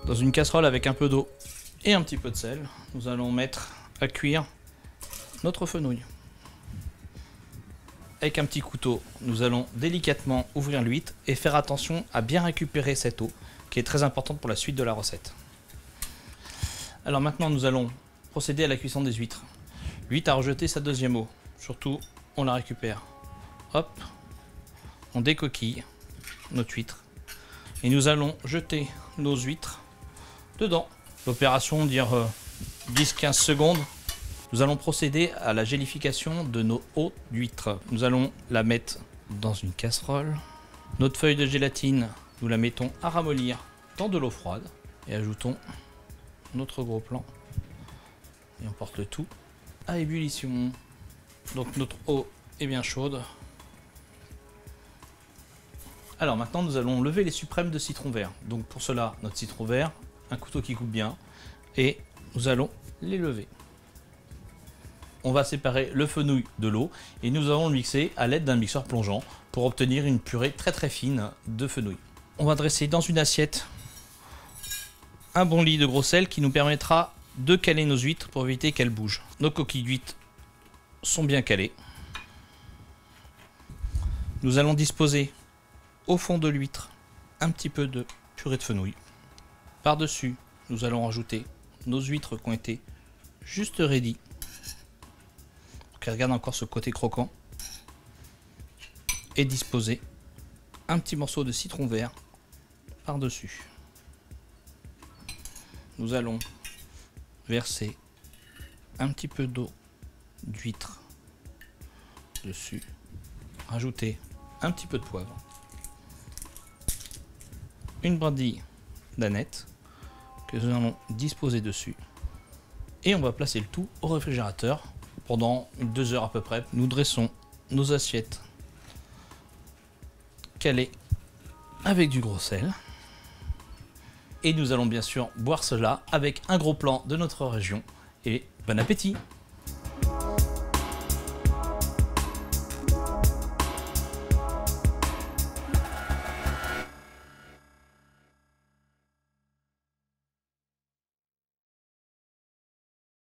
Dans une casserole avec un peu d'eau et un petit peu de sel, nous allons mettre à cuire notre fenouil. Avec un petit couteau, nous allons délicatement ouvrir l'huître et faire attention à bien récupérer cette eau qui est très importante pour la suite de la recette. Alors maintenant, nous allons procéder à la cuisson des huîtres. L'huître a rejeté sa deuxième eau. Surtout, on la récupère. Hop, on décoquille notre huître et nous allons jeter nos huîtres dedans. L'opération dure 10-15 secondes. Nous allons procéder à la gélification de nos eaux d'huîtres. Nous allons la mettre dans une casserole. Notre feuille de gélatine, nous la mettons à ramollir dans de l'eau froide et ajoutons notre gros plan. Et on porte le tout à ébullition. Donc notre eau est bien chaude. Alors maintenant nous allons lever les suprêmes de citron vert. Donc pour cela, notre citron vert, un couteau qui coupe bien et nous allons les lever. On va séparer le fenouil de l'eau et nous allons le mixer à l'aide d'un mixeur plongeant pour obtenir une purée très très fine de fenouil. On va dresser dans une assiette un bon lit de gros sel qui nous permettra de caler nos huîtres pour éviter qu'elles bougent. Nos coquilles d'huîtres sont bien calées. Nous allons disposer au fond de l'huître un petit peu de purée de fenouil. Par-dessus, nous allons rajouter nos huîtres qui ont été juste ready. Regarde encore ce côté croquant. Et disposer un petit morceau de citron vert par-dessus. Nous allons verser un petit peu d'eau d'huître dessus. Rajouter un petit peu de poivre. Une brindille d'aneth que nous allons disposer dessus. Et on va placer le tout au réfrigérateur pendant 2 heures à peu près. Nous dressons nos assiettes calées avec du gros sel. Et nous allons bien sûr boire cela avec un gros plan de notre région. Et bon appétit!